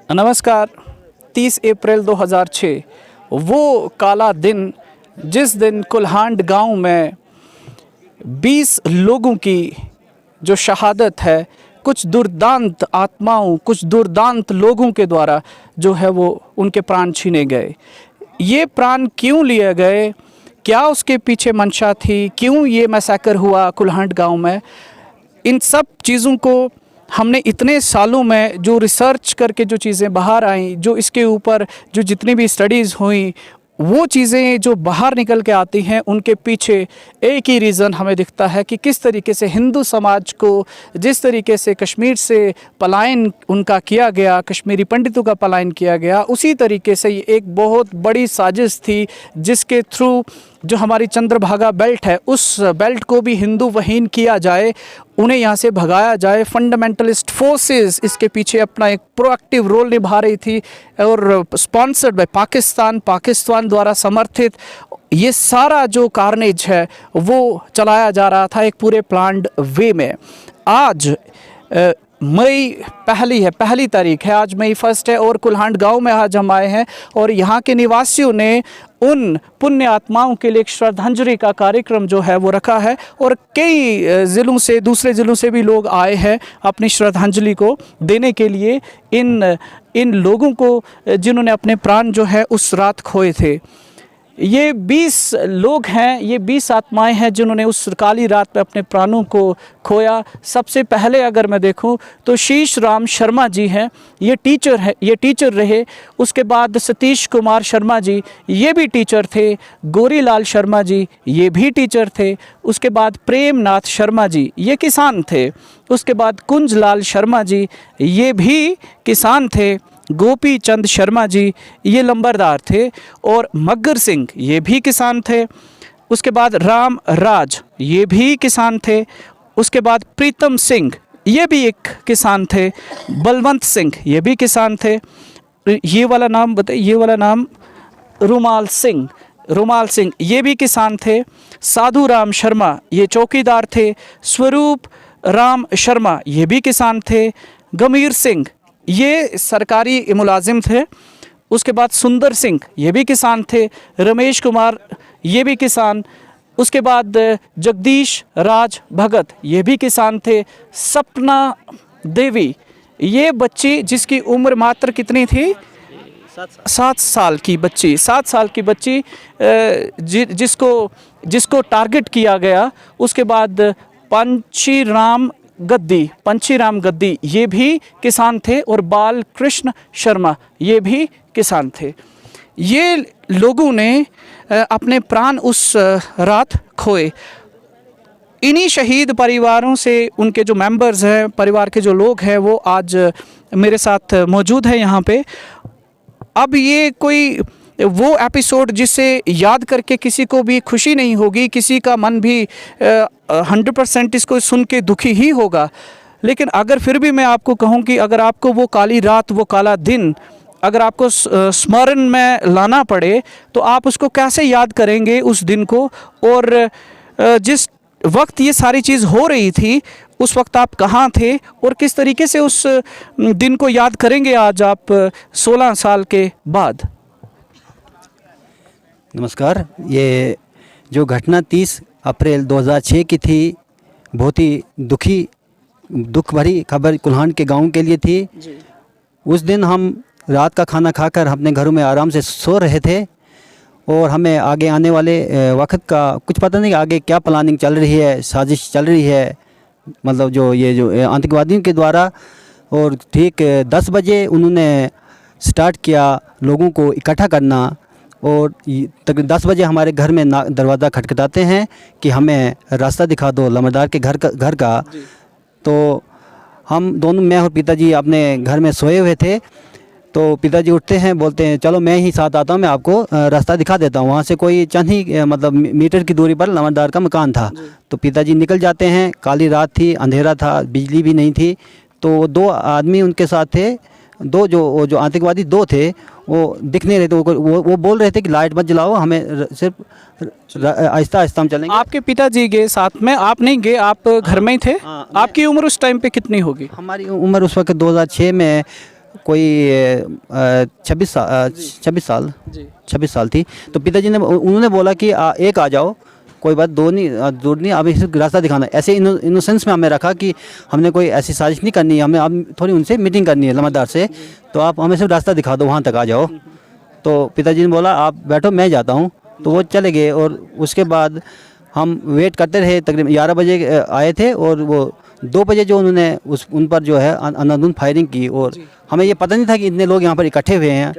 नमस्कार। 30 अप्रैल 2006 वो काला दिन जिस दिन कुल्हांड गांव में 20 लोगों की जो शहादत है, कुछ दुर्दांत आत्माओं, कुछ दुर्दांत लोगों के द्वारा जो है वो उनके प्राण छीने गए। ये प्राण क्यों लिए गए, क्या उसके पीछे मंशा थी, क्यों ये मैसेकर हुआ कुल्हांड गांव में, इन सब चीज़ों को हमने इतने सालों में जो रिसर्च करके जो चीज़ें बाहर आई, जो इसके ऊपर जो जितनी भी स्टडीज़ हुई, वो चीज़ें जो बाहर निकल के आती हैं, उनके पीछे एक ही रीज़न हमें दिखता है कि किस तरीके से हिंदू समाज को, जिस तरीके से कश्मीर से पलायन उनका किया गया, कश्मीरी पंडितों का पलायन किया गया, उसी तरीके से ये एक बहुत बड़ी साजिश थी जिसके थ्रू जो हमारी चंद्रभागा बेल्ट है, उस बेल्ट को भी हिंदू वहीन किया जाए, उन्हें यहाँ से भगाया जाए। फंडामेंटलिस्ट फोर्सेस इसके पीछे अपना एक प्रोएक्टिव रोल निभा रही थी और स्पॉन्सर्ड बाय पाकिस्तान द्वारा समर्थित ये सारा जो कार्नेज है वो चलाया जा रहा था एक पूरे प्लान्ड वे में। आज मई पहली तारीख है, आज मई 1 है और कुल्हांड गांव में आज हम आए हैं और यहाँ के निवासियों ने उन पुण्य आत्माओं के लिए एक श्रद्धांजलि का कार्यक्रम जो है वो रखा है और कई ज़िलों से, दूसरे ज़िलों से भी लोग आए हैं अपनी श्रद्धांजलि को देने के लिए इन लोगों को जिन्होंने अपने प्राण जो है उस रात खोए थे। ये 20 लोग हैं, ये 20 आत्माएं हैं जिन्होंने उस काली रात में अपने प्राणों को खोया। सबसे पहले अगर मैं देखूं तो शीश राम शर्मा जी हैं, ये टीचर रहे। उसके बाद सतीश कुमार शर्मा जी, ये भी टीचर थे। गोरीलाल शर्मा जी, ये भी टीचर थे। उसके बाद प्रेमनाथ शर्मा जी, ये किसान थे। उसके बाद कुंजलाल शर्मा जी, ये भी किसान थे। गोपी चंद शर्मा जी, ये लंबरदार थे। और मग्गर सिंह, ये भी किसान थे। उसके बाद राम राज, ये भी किसान थे। उसके बाद प्रीतम सिंह, ये भी एक किसान थे। बलवंत सिंह, ये भी किसान थे। ये वाला नाम बताइए, ये वाला नाम रुमाल सिंह, ये भी किसान थे। साधु राम शर्मा, ये चौकीदार थे। स्वरूप राम शर्मा, ये भी किसान थे। गमीर सिंह, ये सरकारी मुलाजिम थे। उसके बाद सुंदर सिंह, ये भी किसान थे। रमेश कुमार, ये भी किसान। उसके बाद जगदीश राज भगत, ये भी किसान थे। सपना देवी, ये बच्ची जिसकी उम्र मात्र कितनी थी, 7 साल की बच्ची, जिसको टारगेट किया गया। उसके बाद पंचीराम गद्दी, ये भी किसान थे। और बाल कृष्ण शर्मा, ये भी किसान थे। ये लोगों ने अपने प्राण उस रात खोए। इन्हीं शहीद परिवारों से उनके जो मेंबर्स हैं, परिवार के जो लोग हैं, वो आज मेरे साथ मौजूद है यहाँ पे। अब ये कोई वो एपिसोड जिसे याद करके किसी को भी खुशी नहीं होगी, किसी का मन भी 100% इसको सुन के दुखी ही होगा। लेकिन अगर फिर भी मैं आपको कहूँ कि अगर आपको वो काली रात, वो काला दिन अगर आपको स्मरण में लाना पड़े तो आप उसको कैसे याद करेंगे उस दिन को। और जिस वक्त ये सारी चीज़ हो रही थी उस वक्त आप कहाँ थे और किस तरीके से उस दिन को याद करेंगे आज आप 16 साल के बाद। नमस्कार। ये जो घटना 30 अप्रैल 2006 की थी, बहुत ही दुख भरी खबर कुल्हांड के गांव के लिए थी जी। उस दिन हम रात का खाना खाकर अपने घरों में आराम से सो रहे थे और हमें आगे आने वाले वक्त का कुछ पता नहीं, आगे क्या प्लानिंग चल रही है, साजिश चल रही है, मतलब जो आतंकवादियों के द्वारा। और ठीक 10 बजे उन्होंने स्टार्ट किया लोगों को इकट्ठा करना और तकरीबन 10 बजे हमारे घर में दरवाज़ा खटखटाते हैं कि हमें रास्ता दिखा दो लंबरदार के घर का। तो हम दोनों, मैं और पिताजी अपने घर में सोए हुए थे। तो पिताजी उठते हैं, बोलते हैं चलो मैं ही साथ आता हूँ, मैं आपको रास्ता दिखा देता हूँ। वहाँ से कोई चंद ही मतलब मीटर की दूरी पर लंबरदार का मकान था। तो पिताजी निकल जाते हैं। काली रात थी, अंधेरा था, बिजली भी नहीं थी। तो 2 आदमी उनके साथ थे, जो आतंकवादी 2 थे, वो दिख नहीं रहे थे। वो बोल रहे थे कि लाइट मत जलाओ, हमें सिर्फ आहिस्ता आहिस्ता हम चलेंगे। आपके पिताजी गए साथ में, आप नहीं गए, आप घर में ही थे। आपकी उम्र उस टाइम पे कितनी होगी? हमारी उम्र उस वक्त 2006 में कोई 26 साल थी। तो पिताजी ने उन्होंने बोला कि एक आ जाओ, कोई बात दो नहीं, दूर नहीं, अब इसे रास्ता दिखाना। ऐसे इनोसेंस में हमें रखा कि हमने कोई ऐसी साजिश नहीं करनी है, हमें अब थोड़ी उनसे मीटिंग करनी है लम्हादार से, तो आप हमें सिर्फ रास्ता दिखा दो, वहाँ तक आ जाओ। तो पिताजी ने बोला आप बैठो, मैं जाता हूँ। तो वो चले गए और उसके बाद हम वेट करते रहे। तकरीबन 11 बजे आए थे और वो 2 बजे जो उन्होंने उन पर जो है अंधाधुंध फायरिंग की, और हमें ये पता नहीं था कि इतने लोग यहाँ पर इकट्ठे हुए हैं।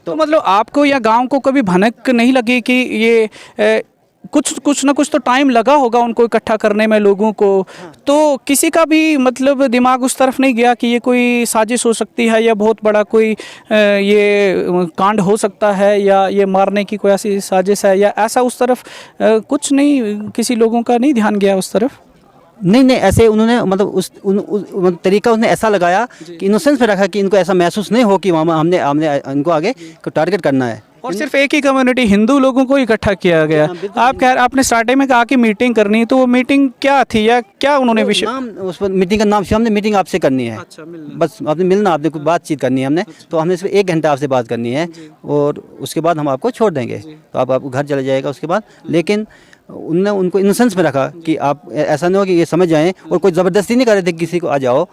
तो मतलब आपको या गांव को कभी भनक नहीं लगी कि ये कुछ ना कुछ तो टाइम लगा होगा उनको इकट्ठा करने में लोगों को? तो किसी का भी मतलब दिमाग उस तरफ नहीं गया कि ये कोई साजिश हो सकती है या बहुत बड़ा कोई ये कांड हो सकता है या ये मारने की कोई ऐसी साजिश है, या ऐसा उस तरफ कुछ नहीं, किसी लोगों का नहीं ध्यान गया उस तरफ? नहीं, ऐसे उन्होंने मतलब उस तरीका उसने ऐसा लगाया कि इनोसेंस में रखा कि इनको ऐसा महसूस नहीं हो कि वहाँ हमने हमने इनको आगे को टारगेट करना है। और सिर्फ एक ही कम्युनिटी हिंदू लोगों को इकट्ठा किया गया। आप कह आपने स्टार्टिंग में कहा कि मीटिंग करनी, तो वो मीटिंग क्या थी या क्या उन्होंने विषय? नाम उस पर मीटिंग का नाम, हमने मीटिंग आपसे करनी है। अच्छा, बस आपने मिलना, आपने कुछ बातचीत करनी है हमने। तो हमने सिर्फ 1 घंटा आपसे बात करनी है और उसके बाद हम आपको छोड़ देंगे, तो आप घर चले जाएगा उसके बाद। लेकिन उनने उनको इनोसेंस में रखा कि आप ऐसा नहीं हो कि ये समझ जाएं, और कोई ज़बरदस्ती नहीं कर रहे थे किसी को आ जाओ,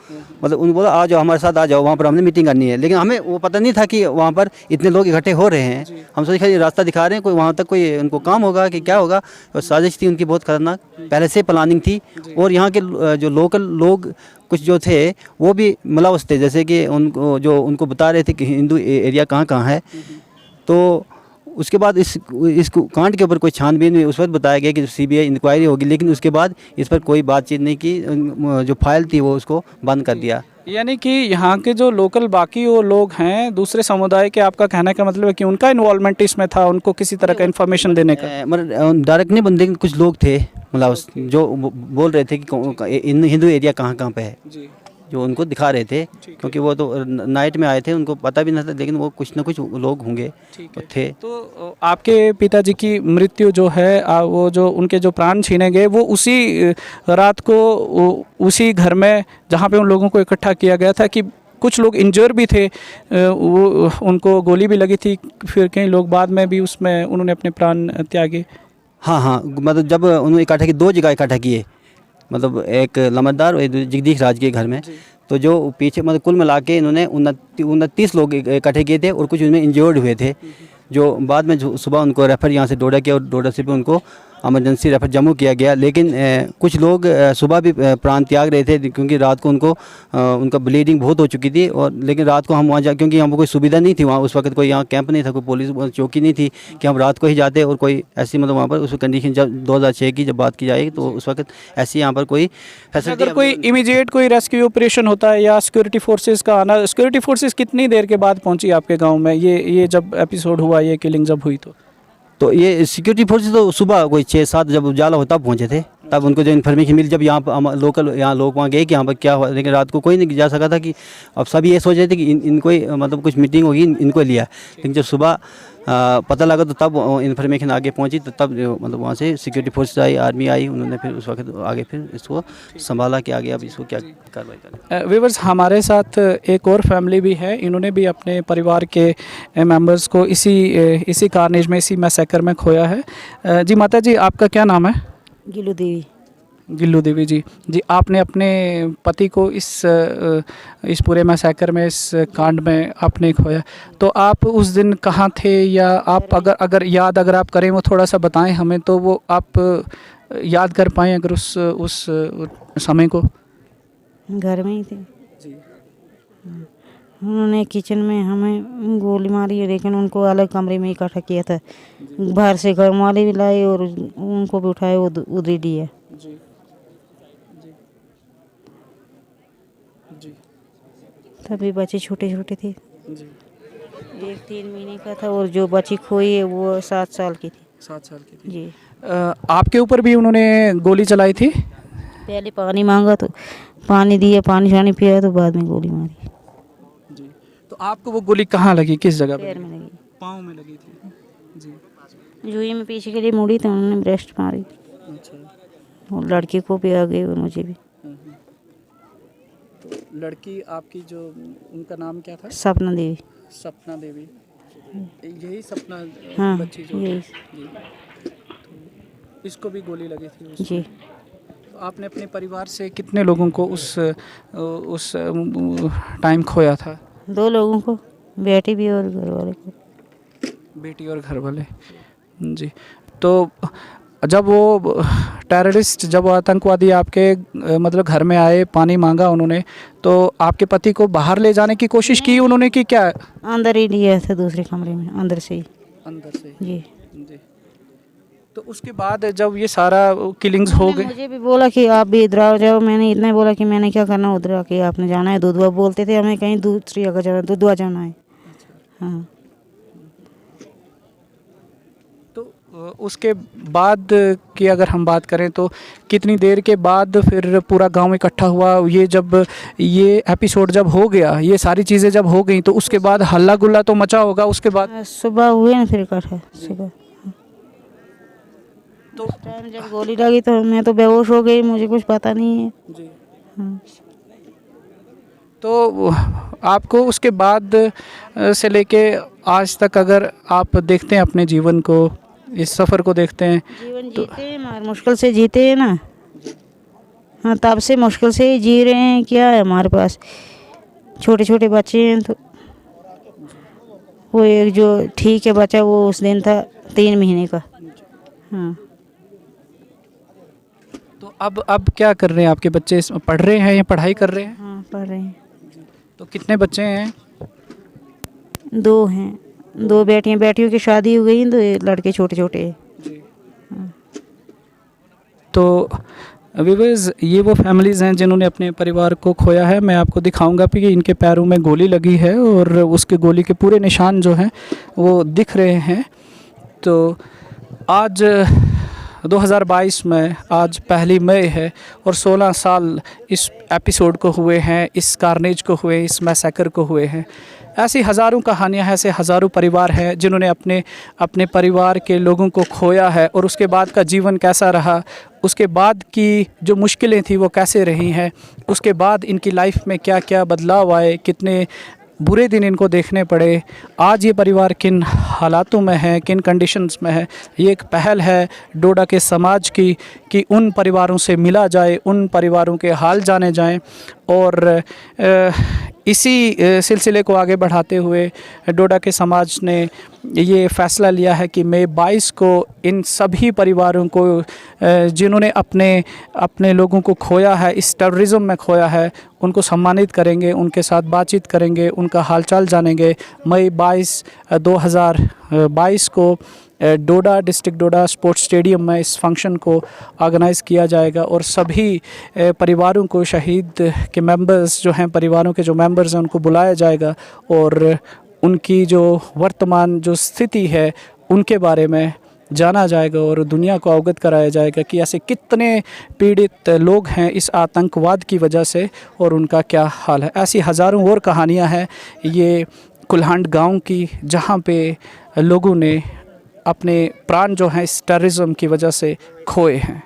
मतलब उन्होंने बोला आ जाओ हमारे साथ आ जाओ, वहाँ पर हमने मीटिंग करनी है। लेकिन हमें वो पता नहीं था कि वहाँ पर इतने लोग इकट्ठे हो रहे हैं। हम सोचे ये रास्ता दिखा रहे हैं, कोई वहाँ तक कोई उनको काम होगा कि क्या होगा। और साजिश थी उनकी बहुत खतरनाक, पहले से प्लानिंग थी। और यहाँ के जो लोकल लोग कुछ जो थे वो भी मुलव्वस थे, जैसे कि उनको जो उनको बता रहे थे कि हिंदू एरिया कहाँ कहाँ है। तो उसके बाद इस कांड के ऊपर कोई छानबीन हुई, उस वक्त बताया गया कि सीबीआई इंक्वायरी होगी, लेकिन उसके बाद इस पर कोई बातचीत नहीं की। जो फाइल थी वो उसको बंद कर दिया। यानी कि यहाँ के जो लोकल बाकी वो लोग हैं दूसरे समुदाय के, आपका कहने का मतलब है कि उनका इन्वॉल्वमेंट इसमें था, उनको किसी तरह का इन्फॉर्मेशन देने का? मतलब डायरेक्ट नहीं बंदे, कुछ लोग थे मतलब जो बोल रहे थे कि हिंदू एरिया कहाँ कहाँ पे है, जो उनको दिखा रहे थे। क्योंकि वो तो नाइट में आए थे, उनको पता भी नहीं था, लेकिन वो कुछ ना कुछ लोग होंगे थे। तो आपके पिताजी की मृत्यु जो है, वो जो उनके जो प्राण छीने गए, वो उसी रात को उसी घर में जहाँ पे उन लोगों को इकट्ठा किया गया था, कि कुछ लोग इंजर भी थे, वो उनको गोली भी लगी थी, फिर कई लोग बाद में भी उसमें उन्होंने अपने प्राण त्यागे? हाँ, मतलब जब उन्होंने इकट्ठा किए, 2 जगह इकट्ठा किए, मतलब एक लमतदार और एक जगदीश राज के घर में। तो जो पीछे मतलब कुल मिला के इन्होंने 29 लोग इकट्ठे किए थे, और कुछ उनमें इंजर्ड हुए थे, जो बाद में सुबह उनको रेफ़र यहाँ से डोडा किया, और डोडा से भी उनको एमरजेंसी रेफ़र जम्मू किया गया। लेकिन कुछ लोग सुबह भी प्राण त्याग रहे थे, क्योंकि रात को उनका ब्लीडिंग बहुत हो चुकी थी। और लेकिन रात को हम वहाँ जा, क्योंकि यहाँ पर कोई सुविधा नहीं थी, वहाँ उस वक्त कोई यहाँ कैंप नहीं था, कोई पुलिस चौकी नहीं थी कि हम रात को ही जाते। और कोई ऐसी मतलब वहाँ पर उस कंडीशन, जब 2006 की जब बात की जाएगी, तो उस वक्त ऐसी यहाँ पर कोई फैसिलिटी, अगर कोई इमीडिएट कोई रेस्क्यू ऑपरेशन होता है या सिक्योरिटी फोर्सेस का आना, सिक्योरिटी फोर्सेस कितनी देर के बाद पहुंची आपके गांव में? ये जब एपिसोड हुआ, ये किलिंग जब हुई, तो ये सिक्योरिटी फोर्सेस तो सुबह कोई 6-7 जब उजाला हो तब पहुँचे थे। तब उनको जो इन्फॉर्मेशन मिली, जब यहाँ पर लोकल यहाँ लोग वहाँ गए कि यहाँ पर क्या हुआ, लेकिन रात को कोई नहीं जा सका था। कि अब सभी ये सोच रहे थे कि इनको ही मतलब कुछ मीटिंग होगी, इनको लिया। लेकिन जब सुबह पता लगा तो तब इन्फॉर्मेशन आगे पहुँची, तो तब मतलब वहाँ से सिक्योरिटी फोर्सेस आई, आर्मी आई, उन्होंने फिर उस वक्त आगे फिर इसको संभाला कि आगे अब इसको क्या कार्रवाई करें। व्यूअर्स, हमारे साथ एक और फैमिली भी है, इन्होंने भी अपने परिवार के मेंबर्स को इसी कारनेज में, इसी मैसेकर में खोया है। जी माता जी, आपका क्या नाम है? गिल्लू देवी। गिल्लू देवी जी। आपने अपने पति को इस पूरे मैसेकर में, इस कांड में आपने खोया, तो आप उस दिन कहाँ थे, या आप अगर याद अगर आप करें वो थोड़ा सा बताएं हमें, तो वो आप याद कर पाएँ अगर उस समय को? घर में ही थे जी। उन्होंने किचन में हमें गोली मारी है, लेकिन उनको अलग कमरे में इकट्ठा किया था। बाहर से घर वाले भी लाए और उनको भी उठाए, उधर दिया। तभी बच्चे छोटे छोटे थे जी। एक 3 महीने का था, और जो बच्ची खोई है वो 7 साल की थी। 7 साल की थी जी। आपके ऊपर भी उन्होंने गोली चलाई थी? पहले पानी मांगा तो पानी दिया, पानी शानी पिया, तो बाद में गोली मारी जी। तो आपको वो गोली कहाँ लगी, किस जगह पे? पैर में लगी, पाँव में लगी थी जी। जुई में पीछे के लिए मुड़ी तो उन्होंने ब्रेस्ट मारी। अच्छा। और लड़के को भी आ गई और मुझे भी। तो लड़की आपकी जो, उनका नाम क्या था? सपना देवी। सपना देवी, यही सपना हाँ बच्ची जो यही। जी, तो इसको भी गोली लगी थी उसमें। जी तो आपने अपने परिवार से कितने लोगों को उस टाइम खोया था? 2 लोगों को, बेटी भी और घर वाले को। बेटी और घर वाले जी। तो जब वो टेररिस्ट, जब वो आतंकवादी आपके मतलब घर में आए, पानी मांगा उन्होंने, तो आपके पति को बाहर ले जाने की कोशिश की उन्होंने कि क्या? अंदर ही लिया था, दूसरे कमरे में, अंदर से ही। अंदर से जी जी। तो उसके बाद जब ये सारा किलिंग्स हो गए, मुझे भी बोला कि आप भी इधर आ जाओ। मैंने इतना ही बोला कि मैंने क्या करना उधर आके, आपने जाना है दुधवा। बोलते थे हमें कहीं दूसरी जगह जाना, दुधवा जाना है। हाँ तो उसके बाद की अगर हम बात करें तो कितनी देर के बाद फिर पूरा गांव इकट्ठा हुआ? ये जब ये एपिसोड जब हो गया, ये सारी चीज़ें जब हो गई, तो उसके बाद हल्ला गुल्ला तो मचा होगा उसके बाद? सुबह हुए ना फिर इकट्ठा सुबह। तो उस टाइम जब गोली लगी तो मैं तो बेहोश हो गई, मुझे कुछ पता नहीं है। जी। हाँ। तो आपको उसके बाद से लेके आज तक अगर आप देखते हैं अपने जीवन को, इस सफ़र को देखते हैं, जीवन जीते हैं मगर मुश्किल से जीते हैं ना। हाँ तब से मुश्किल से ही जी रहे हैं। क्या है हमारे पास, छोटे छोटे बच्चे हैं। तो वो एक जो ठीक है बच्चा, वो उस दिन था 3 महीने का। हाँ तो अब क्या कर रहे हैं आपके बच्चे? पढ़ रहे हैं या पढ़ाई कर रहे हैं? हाँ पढ़ रहे हैं। तो कितने बच्चे हैं? 2 हैं, 2 बेटियां। बेटियों की शादी हो गई, 2 लड़के छोटे छोटे हैं। जी। तो व्यूअर्स, ये वो फैमिलीज़ हैं जिन्होंने अपने परिवार को खोया है। मैं आपको दिखाऊंगा कि इनके पैरों में गोली लगी है और उसके गोली के पूरे निशान जो हैं वो दिख रहे हैं। तो आज 2022 में आज 1 मई है और 16 साल इस एपिसोड को हुए हैं, इस कारनेज को हुए, इस मैसेकर को हुए हैं। ऐसी हज़ारों कहानियाँ हैं, ऐसे हज़ारों परिवार हैं जिन्होंने अपने परिवार के लोगों को खोया है और उसके बाद का जीवन कैसा रहा, उसके बाद की जो मुश्किलें थी वो कैसे रही हैं, उसके बाद इनकी लाइफ में क्या क्या बदलाव आए, कितने बुरे दिन इनको देखने पड़े, आज ये परिवार किन हालातों में है, किन कंडीशंस में है। ये एक पहल है डोडा के समाज की कि उन परिवारों से मिला जाए, उन परिवारों के हाल जाने जाएं। और इसी सिलसिले को आगे बढ़ाते हुए डोडा के समाज ने ये फ़ैसला लिया है कि मई 22 को इन सभी परिवारों को जिन्होंने अपने लोगों को खोया है, इस टेररिज्म में खोया है, उनको सम्मानित करेंगे, उनके साथ बातचीत करेंगे, उनका हालचाल जानेंगे। मई 22 2022 को डोडा, डिस्ट्रिक्ट डोडा स्पोर्ट्स स्टेडियम में इस फंक्शन को ऑर्गेनाइज़ किया जाएगा और सभी परिवारों को, शहीद के मेंबर्स जो हैं, परिवारों के जो मेंबर्स हैं, उनको बुलाया जाएगा और उनकी जो वर्तमान जो स्थिति है उनके बारे में जाना जाएगा और दुनिया को अवगत कराया जाएगा कि ऐसे कितने पीड़ित लोग हैं इस आतंकवाद की वजह से और उनका क्या हाल है। ऐसी हज़ारों और कहानियाँ हैं ये कुल्हांड गांव की, जहां पे लोगों ने अपने प्राण जो हैं इस टेररिज्म की वजह से खोए हैं।